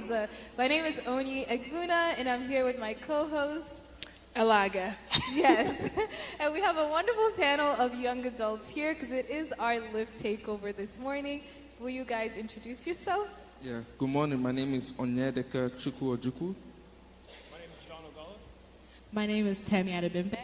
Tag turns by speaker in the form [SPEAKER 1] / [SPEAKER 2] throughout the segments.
[SPEAKER 1] always. My name is Oni Egbuna, and I'm here with my co-host,
[SPEAKER 2] Elaga.
[SPEAKER 1] Yes. And we have a wonderful panel of young adults here because it is our Lift Takeover this morning. Will you guys introduce yourselves?
[SPEAKER 3] Yeah, good morning. My name is Onyedeka Chukwu Ojukwu.
[SPEAKER 4] My name is John Ogala.
[SPEAKER 5] My name is Tammy Adebimbe.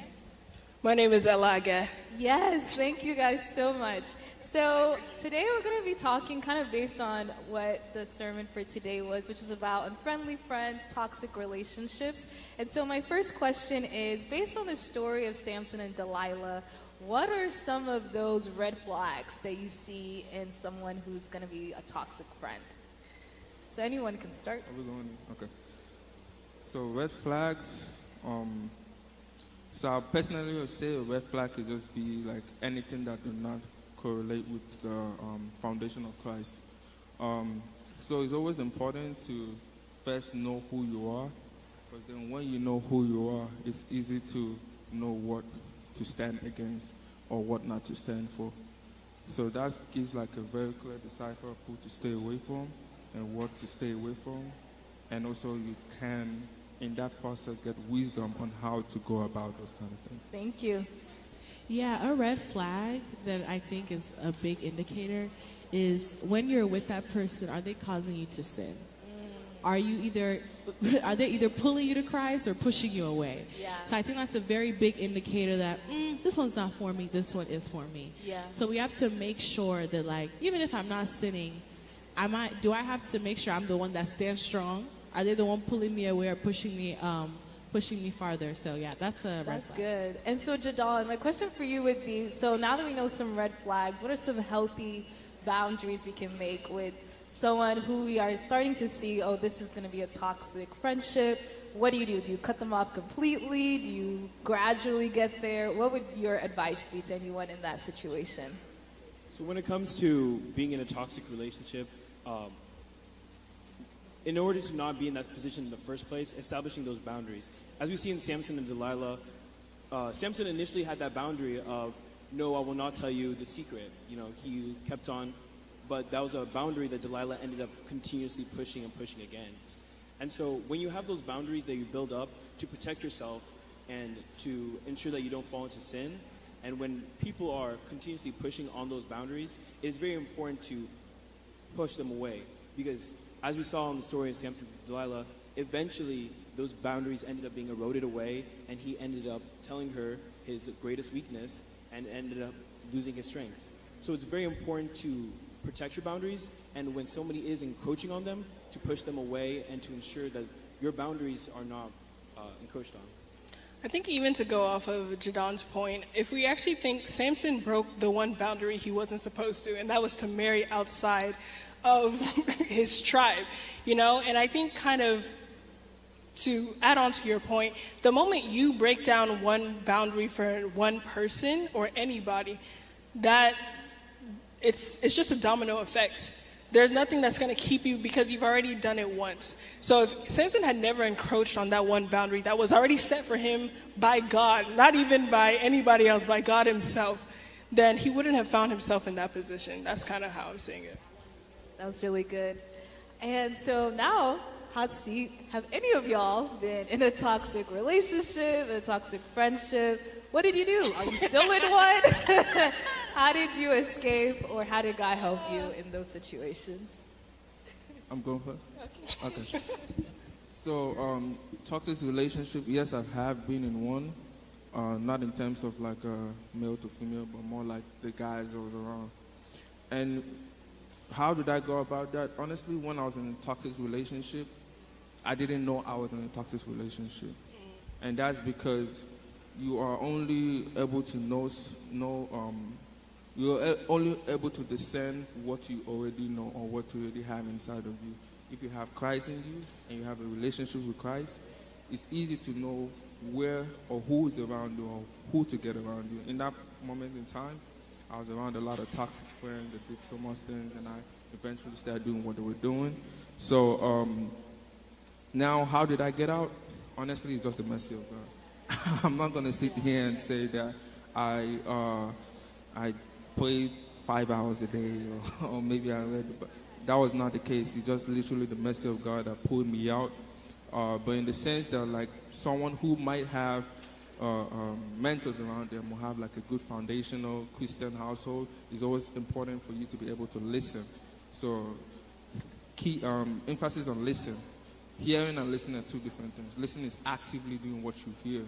[SPEAKER 2] My name is Elaga.
[SPEAKER 1] Yes, thank you guys so much. So today we're going to be talking kind of based on what the sermon for today was, which is about unfriendly friends, toxic relationships. And so my first question is, based on the story of Samson and Delilah, what are some of those red flags that you see in someone who's going to be a toxic friend? So anyone can start.
[SPEAKER 3] Are we going? Okay. So red flags. So I personally would say a red flag could just be like anything that do not correlate with the foundation of Christ. So it's always important to first know who you are, but then when you know who you are, it's easy to know what to stand against or what not to stand for. So that gives like a very clear decipher of who to stay away from and what to stay away from. And also you can, in that process, get wisdom on how to go about those kind of things.
[SPEAKER 1] Thank you.
[SPEAKER 5] Yeah, a red flag that I think is a big indicator is when you're with that person, are they causing you to sin? Are they either pulling you to Christ or pushing you away?
[SPEAKER 1] Yeah.
[SPEAKER 5] So I think that's a very big indicator that this one's not for me, this one is for me.
[SPEAKER 1] Yeah.
[SPEAKER 5] So we have to make sure that, like, even if I'm not sinning, do I have to make sure I'm the one that stands strong? Are they the one pulling me away or pushing me farther? So yeah, that's a red flag.
[SPEAKER 1] That's good. And so Jadal, my question for you would be, so now that we know some red flags, what are some healthy boundaries we can make with someone who we are starting to see, oh, this is going to be a toxic friendship? What do? Do you cut them off completely? Do you gradually get there? What would your advice be to anyone in that situation?
[SPEAKER 4] So when it comes to being in a toxic relationship, in order to not be in that position in the first place, establishing those boundaries. As we see in Samson and Delilah, Samson initially had that boundary of, no, I will not tell you the secret. You know, he kept on, but that was a boundary that Delilah ended up continuously pushing and pushing against. And so when you have those boundaries that you build up to protect yourself and to ensure that you don't fall into sin, and when people are continuously pushing on those boundaries, it's very important to push them away. Because as we saw in the story of Samson and Delilah, eventually those boundaries ended up being eroded away, and he ended up telling her his greatest weakness and ended up losing his strength. So it's very important to protect your boundaries, and when somebody is encroaching on them, to push them away and to ensure that your boundaries are not encroached on.
[SPEAKER 2] I think even to go off of Jadon's point, if we actually think Samson broke the one boundary he wasn't supposed to, and that was to marry outside of his tribe, you know? And I think kind of to add on to your point, the moment you break down one boundary for one person or anybody, that it's just a domino effect. There's nothing that's going to keep you because you've already done it once. So if Samson had never encroached on that one boundary that was already set for him by God, not even by anybody else, by God himself, then he wouldn't have found himself in that position. That's kind of how I'm seeing it.
[SPEAKER 1] That was really good. And so now, hot seat, have any of y'all been in a toxic relationship, a toxic friendship? What did you do? Are you still in one? How did you escape, or how did God help you in those situations?
[SPEAKER 3] I'm going first? Okay. So, toxic relationship, yes, I have been in one. Not in terms of like male to female, but more like the guys that was around. And how did I go about that? Honestly, when I was in a toxic relationship, I didn't know I was in a toxic relationship. And that's because you are only able to you're only able to discern what you already know or what you already have inside of you. If you have Christ in you and you have a relationship with Christ, it's easy to know where or who is around you or who to get around you. In that moment in time, I was around a lot of toxic friends that did so much things, and I eventually started doing what they were doing. So now, how did I get out? Honestly, it's just the mercy of God. I'm not going to sit here and say that I prayed 5 hours a day, or maybe I read. But that was not the case. It's just literally the mercy of God that pulled me out. But in the sense that like someone who might have mentors around them will have like a good foundational Christian household, it's always important for you to be able to listen. So key emphasis on listen. Hearing and listening are two different things. Listening is actively doing what you hear.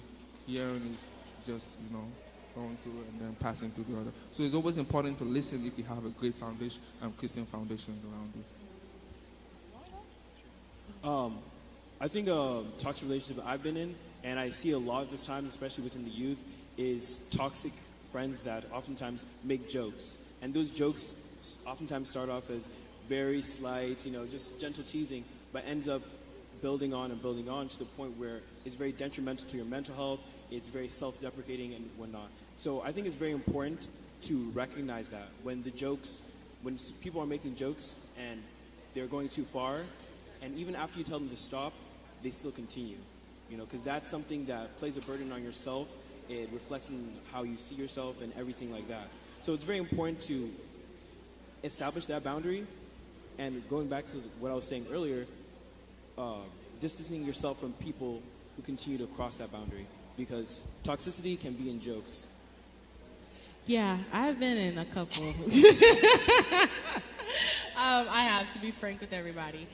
[SPEAKER 3] Hearing is just, going through and then passing through the other. So it's always important to listen if you have a great foundation and Christian foundation around you.
[SPEAKER 4] I think a toxic relationship I've been in, and I see a lot of times, especially within the youth, is toxic friends that oftentimes make jokes. And those jokes oftentimes start off as very slight, just gentle teasing, but ends up building on to the point where it's very detrimental to your mental health, it's very self-deprecating and whatnot. So I think it's very important to recognize that when people are making jokes and they're going too far, and even after you tell them to stop, they still continue, because that's something that plays a burden on yourself. It reflects on how you see yourself and everything like that. So it's very important to establish that boundary. And going back to what I was saying earlier, distancing yourself from people who continue to cross that boundary, because toxicity can be in jokes.
[SPEAKER 5] Yeah, I've been in a couple. I have to be frank with everybody.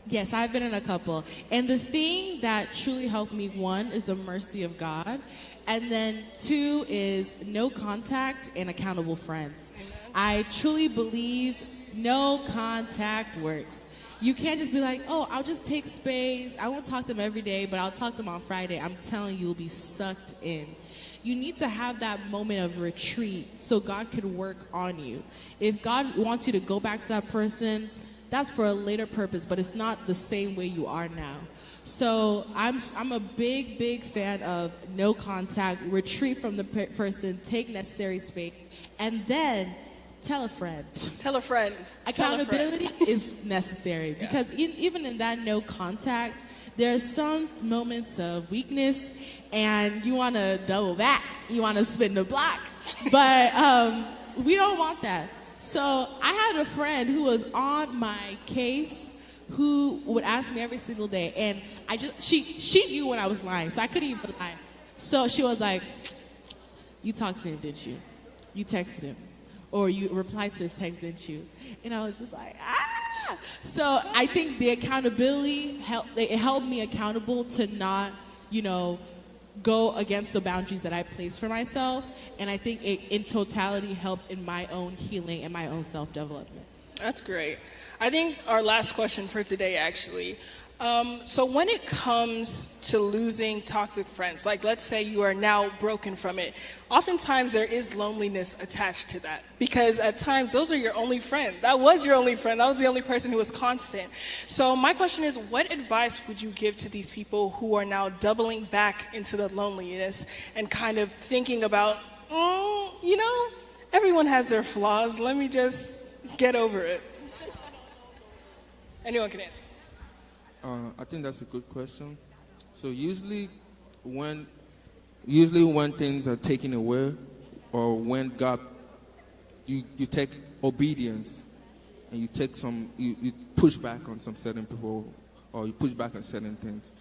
[SPEAKER 5] Yes, I've been in a couple. And the thing that truly helped me, one, is the mercy of God. And then two is no contact and accountable friends. I truly believe no contact works. You can't just be like, oh, I'll just take space. I won't talk to them every day, but I'll talk to them on Friday. I'm telling you, you'll be sucked in. You need to have that moment of retreat so God could work on you. If God wants you to go back to that person, that's for a later purpose, but it's not the same way you are now. So I'm a big fan of no contact, retreat from the person, take necessary space, and then tell a friend.
[SPEAKER 2] Tell a friend.
[SPEAKER 5] Accountability is necessary because even in that no contact, there are some moments of weakness and you want to double back. You want to spin the block. But we don't want that. So I had a friend who was on my case who would ask me every single day. And she knew when I was lying, so I couldn't even lie. So she was like, you talked to him, didn't you? You texted him. Or you replied to his text, didn't you? And I was just like, ah! So I think the accountability held me accountable to not, go against the boundaries that I placed for myself. And I think it, in totality, helped in my own healing and my own self-development.
[SPEAKER 2] That's great. I think our last question for today, actually. So when it comes to losing toxic friends, like let's say you are now broken from it, oftentimes there is loneliness attached to that because at times those are your only friend. That was your only friend. That was the only person who was constant. So my question is, what advice would you give to these people who are now doubling back into the loneliness and kind of thinking about, everyone has their flaws. Let me just get over it. Anyone can answer.
[SPEAKER 3] I think that's a good question. So usually when things are taken away, or when God, you take obedience, and you take you push back on some certain people, or you push back on certain things.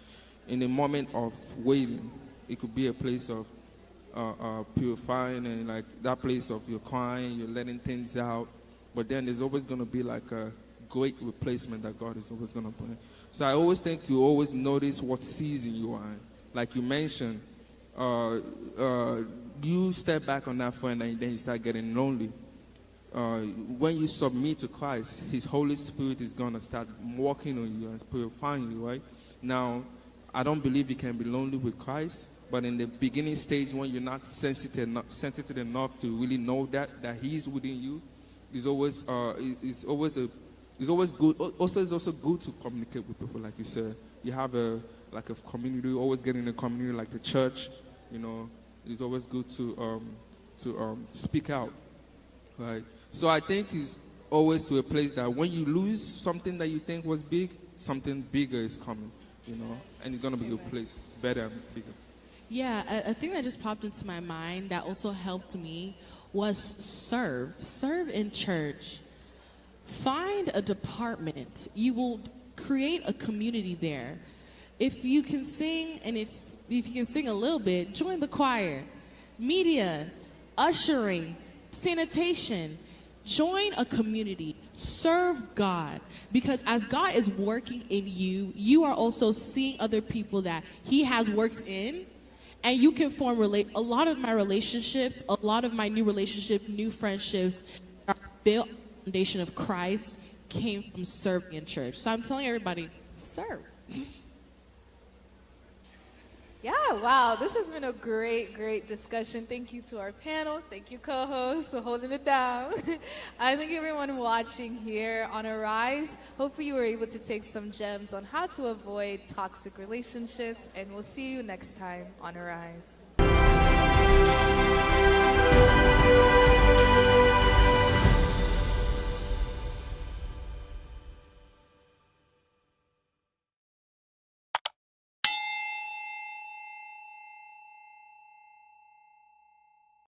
[SPEAKER 3] In a moment of waiting, it could be a place of purifying, and like that place of you're crying, you're letting things out. But then there's always going to be like a great replacement that God is always going to bring. So I always think to always notice what season you are in. Like you mentioned, you step back on that friend and then you start getting lonely. When you submit to Christ, His Holy Spirit is going to start working on you and purifying you, right? Now, I don't believe you can be lonely with Christ, but in the beginning stage when you're not sensitive enough to really know that He's within you, it's always good. Also, it's also good to communicate with people, like you said. You have a community. Always get in a community like the church. It's always good to speak out, right? So I think it's always to a place that when you lose something that you think was big, something bigger is coming, and it's gonna be a place better and bigger.
[SPEAKER 5] Yeah, a thing that just popped into my mind that also helped me was serve in church. find a department. You will create a community there. If you can sing, and if you can sing a little bit, join the choir. Media, ushering, sanitation. Join a community. Serve God. Because as God is working in you, you are also seeing other people that He has worked in. And you can form a lot of my relationships, a lot of my new relationships, new friendships are built on the foundation of Christ, came from serving in church. So I'm telling everybody, serve.
[SPEAKER 1] Yeah, wow, this has been a great discussion. Thank you to our panel. Thank you, co-hosts, for holding it down. I thank everyone watching here on Arise. Hopefully you were able to take some gems on how to avoid toxic relationships, and we'll see you next time on Arise.